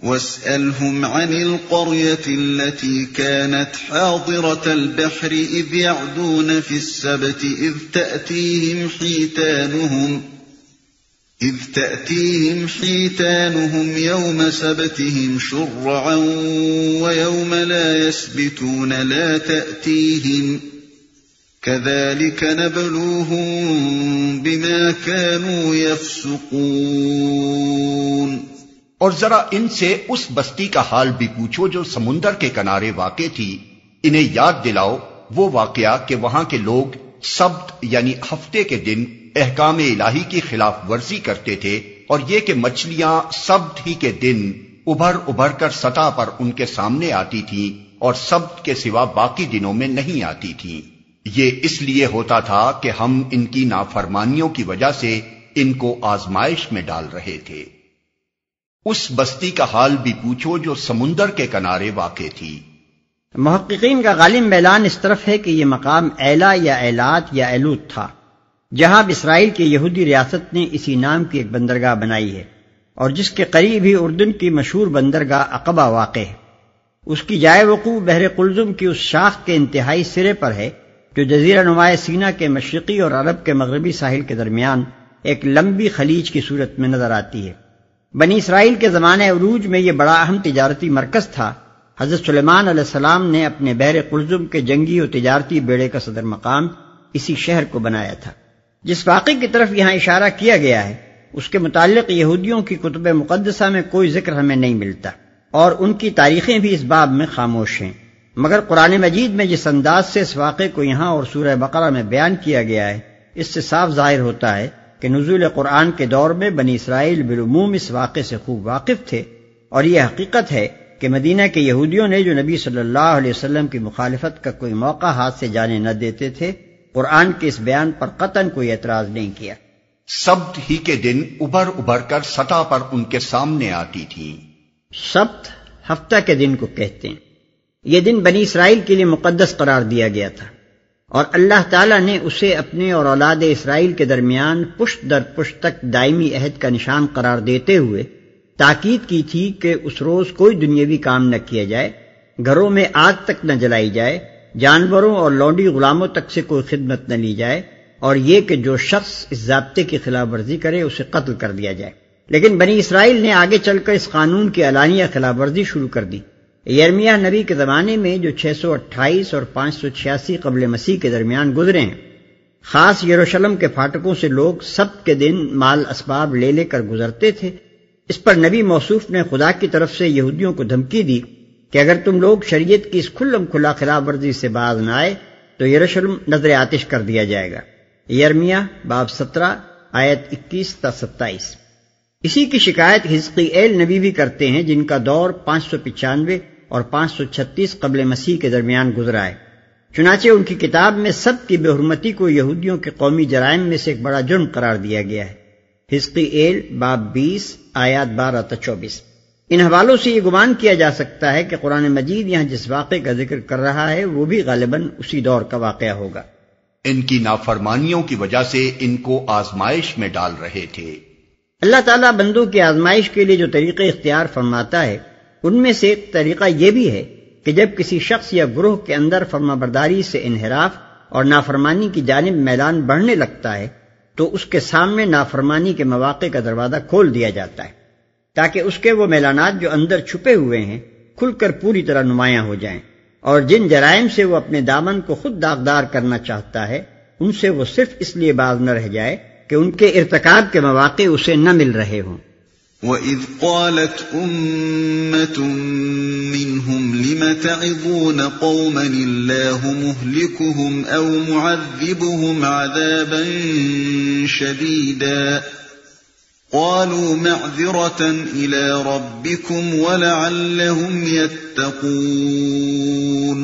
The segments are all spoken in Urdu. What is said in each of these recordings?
واسألهم عن القرية التي كانت حاضرة البحر إذ يعدون في السبت إذ تأتيهم حيتانهم يوم سبتهم شرعا ويوم لا يسبتون لا تأتيهم كذلك نبلوهم بما كانوا يفسقون۔ اور ذرا ان سے اس بستی کا حال بھی پوچھو جو سمندر کے کنارے واقع تھی، انہیں یاد دلاؤ وہ واقعہ کہ وہاں کے لوگ سبت یعنی ہفتے کے دن احکام الہی کی خلاف ورزی کرتے تھے، اور یہ کہ مچھلیاں سبت ہی کے دن ابھر ابھر کر سطح پر ان کے سامنے آتی تھیں اور سبت کے سوا باقی دنوں میں نہیں آتی تھیں۔ یہ اس لیے ہوتا تھا کہ ہم ان کی نافرمانیوں کی وجہ سے ان کو آزمائش میں ڈال رہے تھے۔ اس بستی کا حال بھی پوچھو جو سمندر کے کنارے واقع تھی۔ محققین کا غالب اعلان اس طرف ہے کہ یہ مقام ایلا یا ایلات یا ایلوت تھا، جہاں اب اسرائیل کی یہودی ریاست نے اسی نام کی ایک بندرگاہ بنائی ہے، اور جس کے قریب ہی اردن کی مشہور بندرگاہ عقبہ واقع ہے۔ اس کی جائے وقوع بحر قلزم کی اس شاخ کے انتہائی سرے پر ہے جو جزیرہ نماء سینا کے مشرقی اور عرب کے مغربی ساحل کے درمیان ایک لمبی خلیج کی صورت میں نظر آتی ہے۔ بنی اسرائیل کے زمانہ عروج میں یہ بڑا اہم تجارتی مرکز تھا۔ حضرت سلیمان علیہ السلام نے اپنے بحر قلزم کے جنگی و تجارتی بیڑے کا صدر مقام اسی شہر کو بنایا تھا۔ جس واقعے کی طرف یہاں اشارہ کیا گیا ہے اس کے متعلق یہودیوں کی کتب مقدسہ میں کوئی ذکر ہمیں نہیں ملتا، اور ان کی تاریخیں بھی اس باب میں خاموش ہیں، مگر قرآن مجید میں جس انداز سے اس واقعے کو یہاں اور سورہ بقرہ میں بیان کیا گیا ہے، اس سے صاف ظاہر ہوتا ہے کہ نزول قرآن کے دور میں بنی اسرائیل بالعموم اس واقعے سے خوب واقف تھے، اور یہ حقیقت ہے کہ مدینہ کے یہودیوں نے جو نبی صلی اللہ علیہ وسلم کی مخالفت کا کوئی موقع ہاتھ سے جانے نہ دیتے تھے، قرآن کے اس بیان پر قطعاً کوئی اعتراض نہیں کیا۔ سبت ہی کے دن ابھر ابھر کر سطح پر ان کے سامنے آتی تھی۔ سبت ہفتہ کے دن کو کہتے ہیں۔ یہ دن بنی اسرائیل کے لیے مقدس قرار دیا گیا تھا، اور اللہ تعالیٰ نے اسے اپنے اور اولاد اسرائیل کے درمیان پشت در پشت تک دائمی عہد کا نشان قرار دیتے ہوئے تاکید کی تھی کہ اس روز کوئی دنیاوی کام نہ کیا جائے، گھروں میں آگ تک نہ جلائی جائے، جانوروں اور لونڈی غلاموں تک سے کوئی خدمت نہ لی جائے، اور یہ کہ جو شخص اس ضابطے کی خلاف ورزی کرے اسے قتل کر دیا جائے۔ لیکن بنی اسرائیل نے آگے چل کر اس قانون کی علانیہ خلاف ورزی شروع کر دی۔ یرمیہ نبی کے زمانے میں جو 628 اور 586 قبل مسیح کے درمیان گزرے ہیں، خاص یروشلم کے پھاٹکوں سے لوگ سبت کے دن مال اسباب لے لے کر گزرتے تھے۔ اس پر نبی موصوف نے خدا کی طرف سے یہودیوں کو دھمکی دی کہ اگر تم لوگ شریعت کی اس کھلم کھلا خلاف ورزی سے باز نہ آئے تو یروشلم نذر آتش کر دیا جائے گا۔ یرمیہ باب 17 آیت 21 تا 27۔ اسی کی شکایت حزقییل نبی بھی کرتے ہیں، جن کا دور 595 اور 536 قبل مسیح کے درمیان گزرا ہے۔ چنانچہ ان کی کتاب میں سب کی بے حرمتی کو یہودیوں کے قومی جرائم میں سے ایک بڑا جرم قرار دیا گیا ہے۔ حزقییل باب 20 آیات 12 تا 24۔ ان حوالوں سے یہ گمان کیا جا سکتا ہے کہ قرآن مجید یہاں جس واقعے کا ذکر کر رہا ہے وہ بھی غالباً اسی دور کا واقعہ ہوگا۔ ان کی نافرمانیوں کی وجہ سے ان کو آزمائش میں ڈال رہے تھے۔ اللہ تعالیٰ بندوں کی آزمائش کے لیے جو طریقے اختیار فرماتا ہے ان میں سے ایک طریقہ یہ بھی ہے کہ جب کسی شخص یا گروہ کے اندر فرما برداری سے انحراف اور نافرمانی کی جانب میلان بڑھنے لگتا ہے تو اس کے سامنے نافرمانی کے مواقع کا دروازہ کھول دیا جاتا ہے تاکہ اس کے وہ میلانات جو اندر چھپے ہوئے ہیں کھل کر پوری طرح نمایاں ہو جائیں، اور جن جرائم سے وہ اپنے دامن کو خود داغدار کرنا چاہتا ہے ان سے وہ صرف اس لیے باز نہ رہ جائے کہ ان کے ارتکاب کے مواقع اسے نہ مل رہے ہوں۔ وَإِذْ قَالَتْ أُمَّةٌ مِّنْهُمْ لِمَ تَعِظُونَ قَوْمًا اللَّهُ مُهْلِكُهُمْ أَوْ مُعَذِّبُهُمْ عَذَابًا شَدِيدًا قَالُوا مَعْذِرَةً إِلَى رَبِّكُمْ وَلَعَلَّهُمْ يَتَّقُونَ۔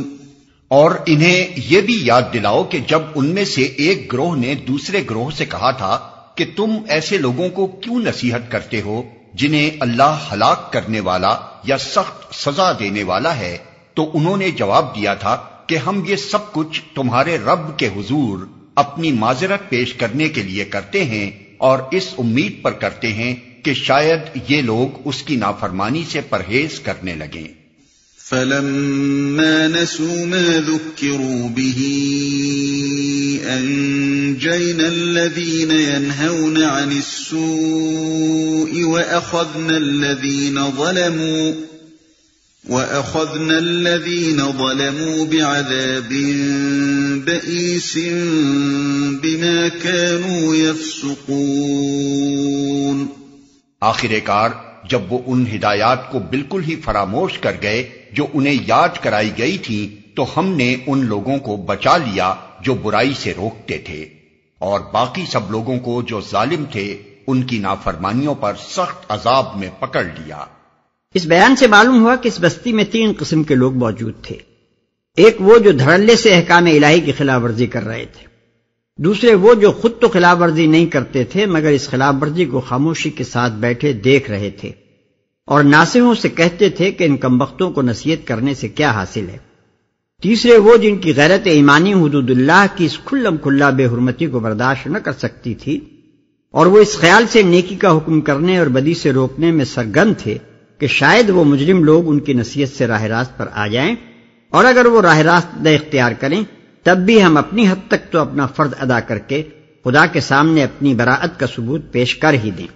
اور انہیں یہ بھی یاد دلاؤ کہ جب ان میں سے ایک گروہ نے دوسرے گروہ سے کہا تھا کہ تم ایسے لوگوں کو کیوں نصیحت کرتے ہو جنہیں اللہ ہلاک کرنے والا یا سخت سزا دینے والا ہے، تو انہوں نے جواب دیا تھا کہ ہم یہ سب کچھ تمہارے رب کے حضور اپنی معذرت پیش کرنے کے لیے کرتے ہیں اور اس امید پر کرتے ہیں کہ شاید یہ لوگ اس کی نافرمانی سے پرہیز کرنے لگیں۔ فَلَمَّا نَسُوا مَا ذُكِّرُوا بِهِ أَنجَيْنَا الَّذِينَ يَنْهَوْنَ عَنِ السُّوءِ وَأَخَذْنَا الَّذِينَ ظَلَمُوا بِعَذَابٍ بَئِيسٍ بِمَا كَانُوا يَفْسُقُونَ۔ آخر کار جب وہ ان ہدایات کو بالکل ہی فراموش کر گئے جو انہیں یاد کرائی گئی تھی، تو ہم نے ان لوگوں کو بچا لیا جو برائی سے روکتے تھے، اور باقی سب لوگوں کو جو ظالم تھے ان کی نافرمانیوں پر سخت عذاب میں پکڑ لیا۔ اس بیان سے معلوم ہوا کہ اس بستی میں 3 قسم کے لوگ موجود تھے۔ ایک وہ جو دھڑلے سے احکام الہی کی خلاف ورزی کر رہے تھے، دوسرے وہ جو خود تو خلاف ورزی نہیں کرتے تھے مگر اس خلاف ورزی کو خاموشی کے ساتھ بیٹھے دیکھ رہے تھے اور ناصحوں سے کہتے تھے کہ ان کمبختوں کو نصیحت کرنے سے کیا حاصل ہے، تیسرے وہ جن کی غیرت ایمانی حدود اللہ کی اس کھلم کھلا بے حرمتی کو برداشت نہ کر سکتی تھی، اور وہ اس خیال سے نیکی کا حکم کرنے اور بدی سے روکنے میں سرگرم تھے کہ شاید وہ مجرم لوگ ان کی نصیحت سے راہ راست پر آ جائیں، اور اگر وہ راہ راست نہ اختیار کریں تب بھی ہم اپنی حد تک تو اپنا فرض ادا کر کے خدا کے سامنے اپنی براءت کا ثبوت پیش کر ہی دیں۔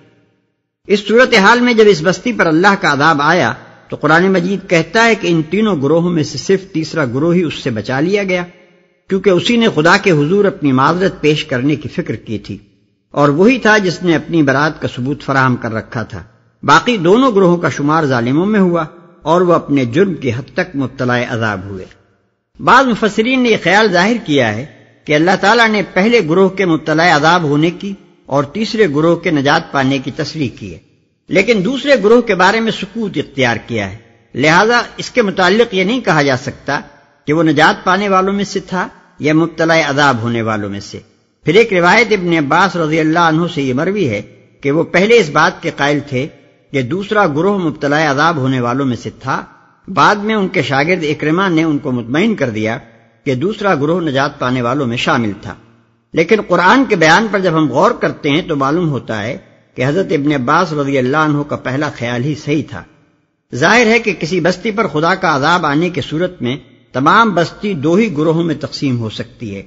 اس صورتحال میں جب اس بستی پر اللہ کا عذاب آیا تو قرآن مجید کہتا ہے کہ ان تینوں گروہوں میں سے صرف تیسرا گروہ ہی اس سے بچا لیا گیا، کیونکہ اسی نے خدا کے حضور اپنی معذرت پیش کرنے کی فکر کی تھی، اور وہی تھا جس نے اپنی براءت کا ثبوت فراہم کر رکھا تھا۔ باقی دونوں گروہوں کا شمار ظالموں میں ہوا اور وہ اپنے جرم کی حد تک مبتلا عذاب ہوئے۔ بعض مفسرین نے یہ خیال ظاہر کیا ہے کہ اللہ تعالیٰ نے پہلے گروہ کے مبتلا عذاب ہونے کی اور تیسرے گروہ کے نجات پانے کی تصریح کی ہے، لیکن دوسرے گروہ کے بارے میں سکوت اختیار کیا ہے، لہذا اس کے متعلق یہ نہیں کہا جا سکتا کہ وہ نجات پانے والوں میں سے تھا یا مبتلا عذاب ہونے والوں میں سے۔ پھر ایک روایت ابن عباس رضی اللہ عنہ سے یہ مروی ہے کہ وہ پہلے اس بات کے قائل تھے کہ دوسرا گروہ مبتلا عذاب ہونے والوں میں سے تھا، بعد میں ان کے شاگرد اکرمہ نے ان کو مطمئن کر دیا کہ دوسرا گروہ نجات پانے والوں میں شامل تھا۔ لیکن قرآن کے بیان پر جب ہم غور کرتے ہیں تو معلوم ہوتا ہے کہ حضرت ابن عباس رضی اللہ عنہ کا پہلا خیال ہی صحیح تھا۔ ظاہر ہے کہ کسی بستی پر خدا کا عذاب آنے کی صورت میں تمام بستی 2 ہی گروہوں میں تقسیم ہو سکتی ہے،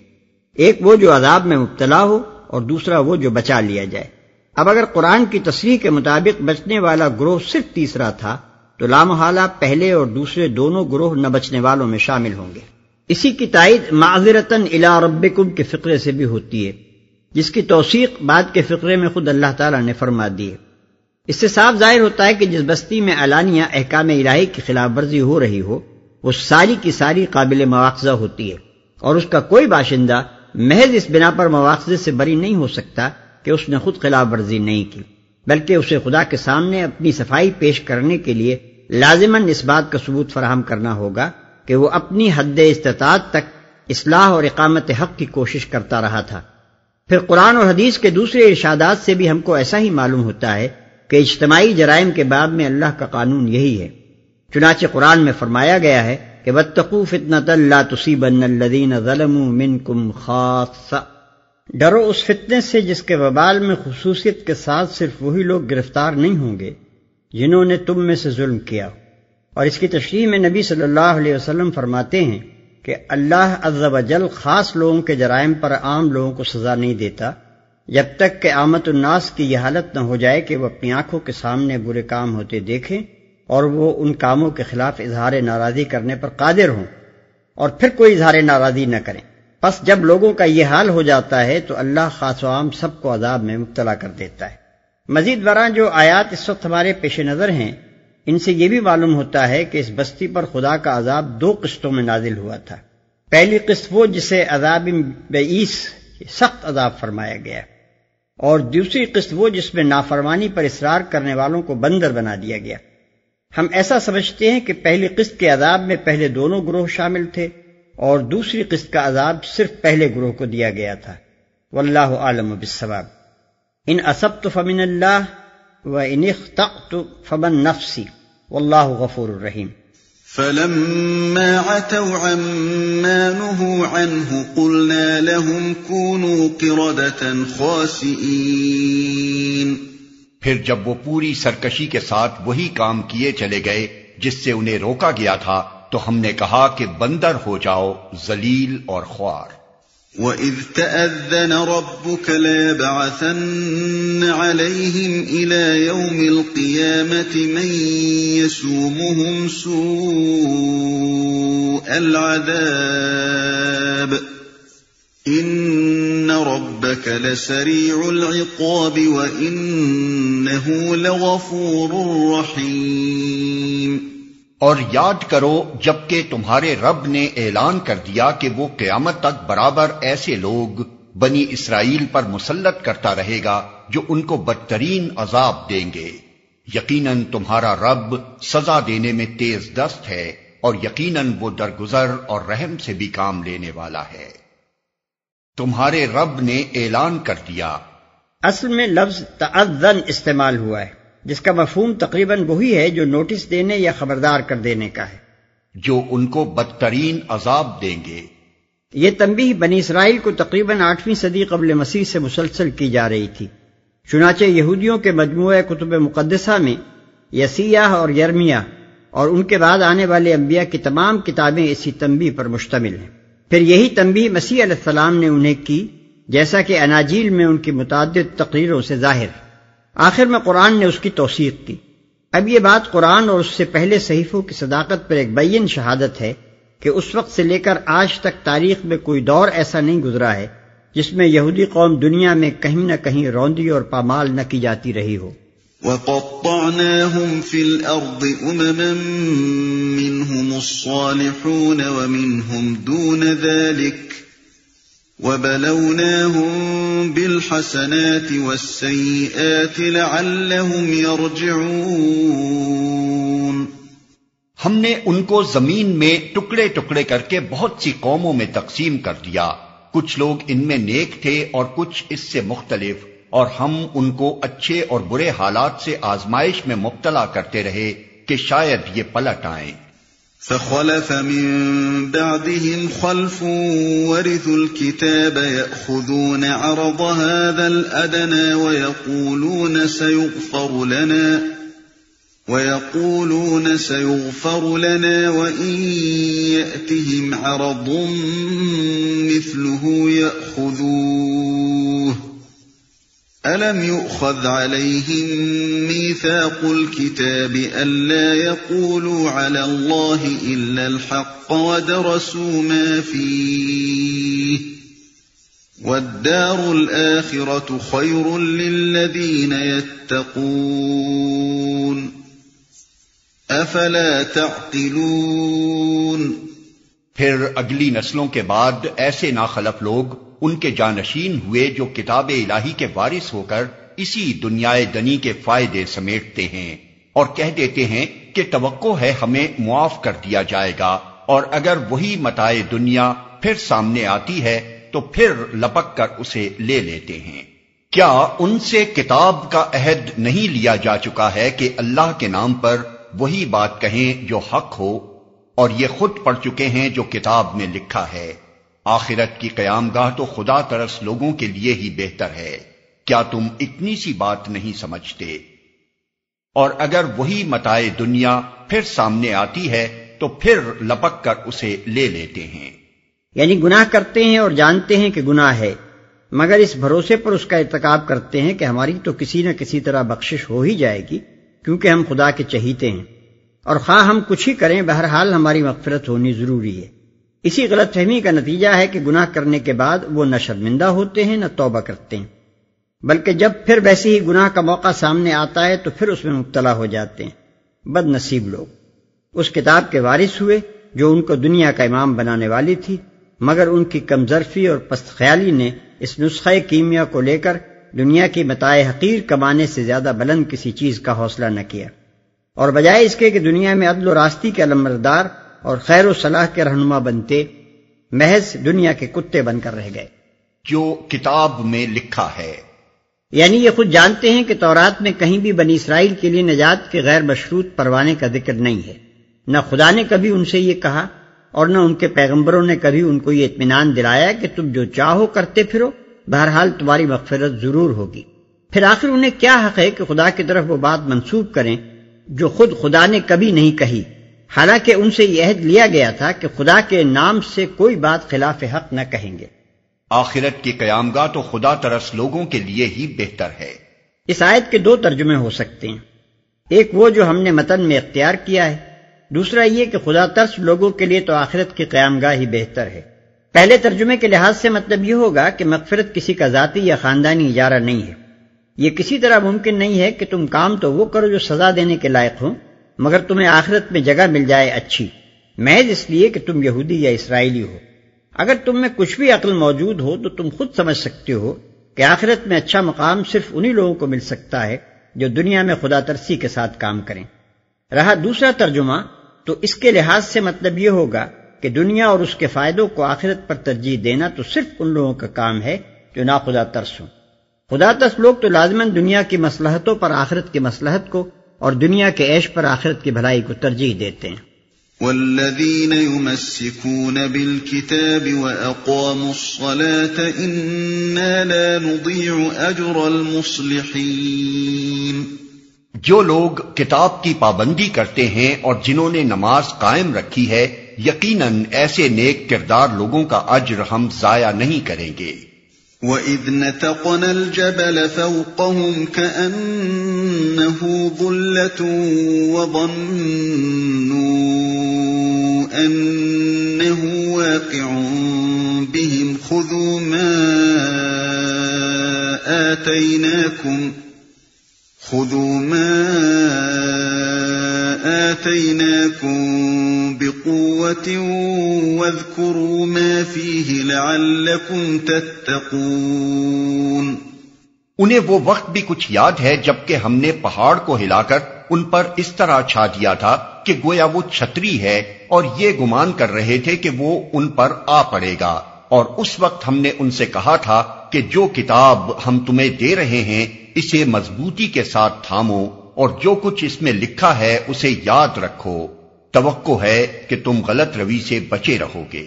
ایک وہ جو عذاب میں مبتلا ہو اور دوسرا وہ جو بچا لیا جائے۔ اب اگر قرآن کی تصریح کے مطابق بچنے والا گروہ صرف تیسرا تھا تو لامحالہ پہلے اور دوسرے دونوں گروہ نہ بچنے والوں میں شامل ہوں گے۔ اسی کی تائید معذرتاً الی ربکم کے فقرے سے بھی ہوتی ہے، جس کی توثیق بعد کے فقرے میں خود اللہ تعالیٰ نے فرما دی ہے۔ اس سے صاف ظاہر ہوتا ہے کہ جس بستی میں علانیہ احکام الہی کی خلاف ورزی ہو رہی ہو وہ ساری کی ساری قابل مواخذہ ہوتی ہے، اور اس کا کوئی باشندہ محض اس بنا پر مواخذے سے بری نہیں ہو سکتا کہ اس نے خود خلاف ورزی نہیں کی، بلکہ اسے خدا کے سامنے اپنی صفائی پیش کرنے کے لیے لازماً اس بات کا ثبوت فراہم کرنا ہوگا کہ وہ اپنی حد استطاعت تک اصلاح اور اقامت حق کی کوشش کرتا رہا تھا۔ پھر قرآن اور حدیث کے دوسرے ارشادات سے بھی ہم کو ایسا ہی معلوم ہوتا ہے کہ اجتماعی جرائم کے باب میں اللہ کا قانون یہی ہے۔ چنانچہ قرآن میں فرمایا گیا ہے کہ وَاتَّقُوا فِتْنَةً لَا تُصِيبَنَّ الَّذِينَ ظَلَمُوا مِنْكُمْ خَاصَّةً، ڈرو اس فتنے سے جس کے وبال میں خصوصیت کے ساتھ صرف وہی لوگ گرفتار نہیں ہوں گے جنہوں نے تم میں سے ظلم کیا۔ اور اس کی تشریح میں نبی صلی اللہ علیہ وسلم فرماتے ہیں کہ اللہ عز و جل خاص لوگوں کے جرائم پر عام لوگوں کو سزا نہیں دیتا جب تک کہ عامت الناس کی یہ حالت نہ ہو جائے کہ وہ اپنی آنکھوں کے سامنے برے کام ہوتے دیکھیں اور وہ ان کاموں کے خلاف اظہار ناراضی کرنے پر قادر ہوں اور پھر کوئی اظہار ناراضی نہ کریں۔ پس جب لوگوں کا یہ حال ہو جاتا ہے تو اللہ خاص و عام سب کو عذاب میں مبتلا کر دیتا ہے۔ مزید برآں جو آیات اس وقت ہمارے پیش نظر ہیں ان سے یہ بھی معلوم ہوتا ہے کہ اس بستی پر خدا کا عذاب 2 قسطوں میں نازل ہوا تھا۔ پہلی قسط وہ جسے عذاب بئیس سخت عذاب فرمایا گیا، اور دوسری قسط وہ جس میں نافرمانی پر اصرار کرنے والوں کو بندر بنا دیا گیا۔ ہم ایسا سمجھتے ہیں کہ پہلی قسط کے عذاب میں پہلے دونوں گروہ شامل تھے اور دوسری قسط کا عذاب صرف پہلے گروہ کو دیا گیا تھا۔ واللہ اعلم بالصواب۔ ان اصبت فمن اللہ وان اخطأت فمن نفسی واللہ غفور رحیم۔ فلما عتوا عما نهوا عنه قلنا لهم كونوا قردة خاسئين۔ پھر جب وہ پوری سرکشی کے ساتھ وہی کام کیے چلے گئے جس سے انہیں روکا گیا تھا تو ہم نے کہا کہ بندر ہو جاؤ ذلیل اور خوار۔ وَإِذْ تَأَذَّنَ رَبُّكَ لَيَبْعَثَنَّ عَلَيْهِمْ إِلَى يَوْمِ الْقِيَامَةِ مَن يَسُومُهُمْ سُوءَ الْعَذَابِ إِنَّ رَبَّكَ لَسَرِيعُ الْعِقَابِ وَإِنَّهُ لَغَفُورٌ رَّحِيمٌ۔ اور یاد کرو جبکہ تمہارے رب نے اعلان کر دیا کہ وہ قیامت تک برابر ایسے لوگ بنی اسرائیل پر مسلط کرتا رہے گا جو ان کو بدترین عذاب دیں گے۔ یقیناً تمہارا رب سزا دینے میں تیز دست ہے اور یقیناً وہ درگزر اور رحم سے بھی کام لینے والا ہے۔ تمہارے رب نے اعلان کر دیا۔ اصل میں لفظ تأذن استعمال ہوا ہے جس کا مفہوم تقریباً وہی ہے جو نوٹس دینے یا خبردار کر دینے کا ہے، جو ان کو بدترین عذاب دیں گے۔ یہ تنبیہ بنی اسرائیل کو تقریباً 8ویں صدی قبل مسیح سے مسلسل کی جا رہی تھی، چنانچہ یہودیوں کے مجموعہ کتب مقدسہ میں یسیہ اور یرمیہ اور ان کے بعد آنے والے انبیاء کی تمام کتابیں اسی تنبیہ پر مشتمل ہیں۔ پھر یہی تنبیہ مسیح علیہ السلام نے انہیں کی، جیسا کہ اناجیل میں ان کی متعدد تقریروں سے ظاہر۔ آخر میں قرآن نے اس کی توثیق کی۔ اب یہ بات قرآن اور اس سے پہلے صحیفوں کی صداقت پر ایک بین شہادت ہے کہ اس وقت سے لے کر آج تک تاریخ میں کوئی دور ایسا نہیں گزرا ہے جس میں یہودی قوم دنیا میں کہیں نہ کہیں روندی اور پامال نہ کی جاتی رہی ہو۔ وَقَطَّعْنَاهُمْ فِي الْأَرْضِ أُمَمًا مِّنْهُمُ الصَّالِحُونَ وَمِنْهُمْ دُونَ ذَلِكَ وَبَلَوْنَاهُمْ بِالْحَسَنَاتِ وَالسَّيِّئَاتِ لَعَلَّهُمْ يَرْجِعُونَ۔ ہم نے ان کو زمین میں ٹکڑے ٹکڑے کر کے بہت سی قوموں میں تقسیم کر دیا، کچھ لوگ ان میں نیک تھے اور کچھ اس سے مختلف، اور ہم ان کو اچھے اور برے حالات سے آزمائش میں مبتلا کرتے رہے کہ شاید یہ پلٹ آئیں۔ فخلف من بعدهم خلف ورثوا الكتاب يأخذون عرض هذا الأدنى ويقولون سيغفر لنا وإن يأتهم عرض مثله يأخذوه أَلَمْ يُؤْخَذْ عَلَيْهِمْ مِيثَاقُ الْكِتَابِ أَلَّا يَقُولُوا عَلَى اللَّهِ إِلَّا الْحَقَّ وَدَرَسُوا مَا فِيهِ وَالدَّارُ الْآخِرَةُ خَيْرٌ لِّلَّذِينَ يَتَّقُونَ أَفَلَا تَعْقِلُونَ۔ پھر اگلی نسلوں کے بعد ایسے ناخلف لوگ ان کے جانشین ہوئے جو کتاب الہی کے وارث ہو کر اسی دنیائے دنی کے فائدے سمیٹتے ہیں اور کہہ دیتے ہیں کہ توقع ہے ہمیں معاف کر دیا جائے گا، اور اگر وہی متاع دنیا پھر سامنے آتی ہے تو پھر لپک کر اسے لے لیتے ہیں۔ کیا ان سے کتاب کا عہد نہیں لیا جا چکا ہے کہ اللہ کے نام پر وہی بات کہیں جو حق ہو، اور یہ خود پڑھ چکے ہیں جو کتاب میں لکھا ہے۔ آخرت کی قیام گاہ تو خدا ترس لوگوں کے لیے ہی بہتر ہے، کیا تم اتنی سی بات نہیں سمجھتے؟ اور اگر وہی متاع دنیا پھر سامنے آتی ہے تو پھر لپک کر اسے لے لیتے ہیں۔ یعنی گناہ کرتے ہیں اور جانتے ہیں کہ گناہ ہے، مگر اس بھروسے پر اس کا ارتکاب کرتے ہیں کہ ہماری تو کسی نہ کسی طرح بخشش ہو ہی جائے گی کیونکہ ہم خدا کے چہیتے ہیں، اور خواہ ہم کچھ ہی کریں بہرحال ہماری مغفرت ہونی ضروری ہے۔ اسی غلط فہمی کا نتیجہ ہے کہ گناہ کرنے کے بعد وہ نہ شرمندہ ہوتے ہیں نہ توبہ کرتے ہیں، بلکہ جب پھر ویسے ہی گناہ کا موقع سامنے آتا ہے تو پھر اس میں مبتلا ہو جاتے ہیں۔ بد نصیب لوگ اس کتاب کے وارث ہوئے جو ان کو دنیا کا امام بنانے والی تھی، مگر ان کی کمظرفی اور پست خیالی نے اس نسخہ کیمیا کو لے کر دنیا کی متاع حقیر کمانے سے زیادہ بلند کسی چیز کا حوصلہ نہ کیا، اور بجائے اس کے کہ دنیا میں عدل و راستی کے علمبردار اور خیر و صلاح کے رہنما بنتے، محض دنیا کے کتے بن کر رہ گئے۔ جو کتاب میں لکھا ہے، یعنی یہ خود جانتے ہیں کہ تورات میں کہیں بھی بنی اسرائیل کے لیے نجات کے غیر مشروط پروانے کا ذکر نہیں ہے، نہ خدا نے کبھی ان سے یہ کہا اور نہ ان کے پیغمبروں نے کبھی ان کو یہ اطمینان دلایا کہ تم جو چاہو کرتے پھرو، بہرحال تمہاری مغفرت ضرور ہوگی۔ پھر آخر انہیں کیا حق ہے کہ خدا کی طرف وہ بات منسوب کریں جو خود خدا نے کبھی نہیں کہی، حالانکہ ان سے یہ عہد لیا گیا تھا کہ خدا کے نام سے کوئی بات خلاف حق نہ کہیں گے۔ آخرت کی قیامگاہ تو خدا ترس لوگوں کے لیے ہی بہتر ہے۔ اس آیت کے دو ترجمے ہو سکتے ہیں، ایک وہ جو ہم نے متن میں اختیار کیا ہے، دوسرا یہ کہ خدا ترس لوگوں کے لیے تو آخرت کی قیامگاہ ہی بہتر ہے۔ پہلے ترجمے کے لحاظ سے مطلب یہ ہوگا کہ مغفرت کسی کا ذاتی یا خاندانی اجارہ نہیں ہے۔ یہ کسی طرح ممکن نہیں ہے کہ تم کام تو وہ کرو جو سزا دینے کے لائق ہوں مگر تمہیں آخرت میں جگہ مل جائے اچھی، محض اس لیے کہ تم یہودی یا اسرائیلی ہو۔ اگر تم میں کچھ بھی عقل موجود ہو تو تم خود سمجھ سکتے ہو کہ آخرت میں اچھا مقام صرف انہی لوگوں کو مل سکتا ہے جو دنیا میں خدا ترسی کے ساتھ کام کریں۔ رہا دوسرا ترجمہ تو اس کے لحاظ سے مطلب یہ ہوگا کہ دنیا اور اس کے فائدوں کو آخرت پر ترجیح دینا تو صرف ان لوگوں کا کام ہے جو نا خدا ترس ہوں۔ خدا ترس لوگ تو لازماً دنیا کی مصلحتوں پر آخرت کی مصلحت کو اور دنیا کے عیش پر آخرت کی بھلائی کو ترجیح دیتے ہیں۔ والذین یمسکون بالکتاب واقاموا الصلاة انا لا نضیع اجر المصلحین۔ جو لوگ کتاب کی پابندی کرتے ہیں اور جنہوں نے نماز قائم رکھی ہے، یقیناً ایسے نیک کردار لوگوں کا اجر ہم ضائع نہیں کریں گے۔ وَإِذْ نَتَقْنَا الْجَبَلَ فَوْقَهُمْ كَأَنَّهُ ظُلَّةٌ وَظَنُّوا أَنَّهُ وَاقِعٌ بِهِمْ خُذُوا مَا آتَيْنَاكُمْ بِقُوَّةٍ وَاذْكُرُوا مَا فِيهِ لَعَلَّكُمْ تَتَّقُونَ۔ انہیں وہ وقت بھی کچھ یاد ہے جبکہ ہم نے پہاڑ کو ہلا کر ان پر اس طرح چھا دیا تھا کہ گویا وہ چھتری ہے، اور یہ گمان کر رہے تھے کہ وہ ان پر آ پڑے گا، اور اس وقت ہم نے ان سے کہا تھا کہ جو کتاب ہم تمہیں دے رہے ہیں اسے مضبوطی کے ساتھ تھامو، اور جو کچھ اس میں لکھا ہے اسے یاد رکھو، توقع ہے کہ تم غلط روی سے بچے رہو گے۔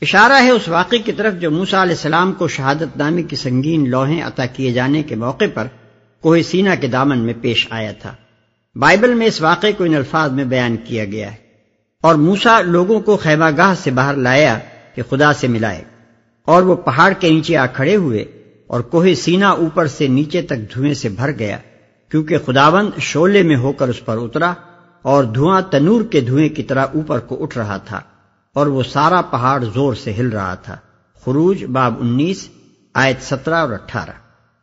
اشارہ ہے اس واقعے کی طرف جو موسیٰ علیہ السلام کو شہادت نامے کی سنگین لوحیں عطا کیے جانے کے موقع پر کوہ سینا کے دامن میں پیش آیا تھا۔ بائبل میں اس واقعے کو ان الفاظ میں بیان کیا گیا ہے، اور موسیٰ لوگوں کو خیمہ گاہ سے باہر لایا کہ خدا سے ملائے، اور وہ پہاڑ کے نیچے آ کھڑے ہوئے اور کوہ سینا اوپر سے نیچے تک دھوئیں سے بھر گیا، کیونکہ خداوند شعلے میں ہو کر اس پر اترا اور دھواں تنور کے دھوئیں کی طرح اوپر کو اٹھ رہا تھا، اور وہ سارا پہاڑ زور سے ہل رہا تھا۔ خروج باب 19 آیت 17 اور 18۔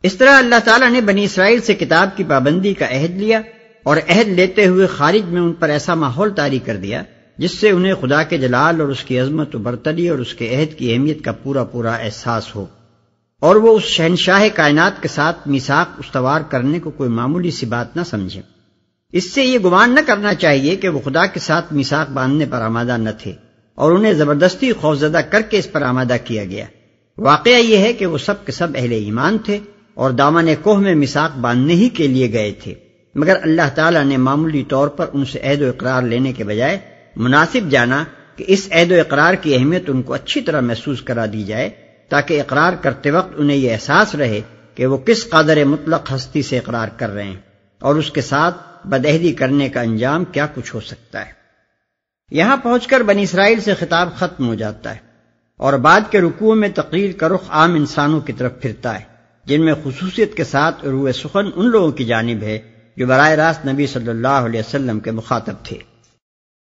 اس طرح اللہ تعالیٰ نے بنی اسرائیل سے کتاب کی پابندی کا عہد لیا، اور عہد لیتے ہوئے خارج میں ان پر ایسا ماحول طاری کر دیا جس سے انہیں خدا کے جلال اور اس کی عظمت و برتری اور اس کے عہد کی اہمیت کا پورا پورا احساس ہو، اور وہ اس شہنشاہ کائنات کے ساتھ میثاق استوار کرنے کو کوئی معمولی سی بات نہ سمجھیں۔ اس سے یہ گمان نہ کرنا چاہیے کہ وہ خدا کے ساتھ میثاق باندھنے پر آمادہ نہ تھے، اور انہیں زبردستی خوفزدہ کر کے اس پر آمادہ کیا گیا۔ واقعہ یہ ہے کہ وہ سب کے سب اہل ایمان تھے اور دامن کوہ میں میثاق باندھنے ہی کے لیے گئے تھے، مگر اللہ تعالیٰ نے معمولی طور پر ان سے عہد و اقرار لینے کے بجائے مناسب جانا کہ اس عہد و اقرار کی اہمیت ان کو اچھی طرح محسوس کرا دی جائے، تاکہ اقرار کرتے وقت انہیں یہ احساس رہے کہ وہ کس قادر مطلق ہستی سے اقرار کر رہے ہیں، اور اس کے ساتھ بدعہدی کرنے کا انجام کیا کچھ ہو سکتا ہے۔ یہاں پہنچ کر بنی اسرائیل سے خطاب ختم ہو جاتا ہے، اور بعد کے رکوع میں تقریر کا رخ عام انسانوں کی طرف پھرتا ہے، جن میں خصوصیت کے ساتھ روح سخن ان لوگوں کی جانب ہے جو براہ راست نبی صلی اللہ علیہ وسلم کے مخاطب تھے۔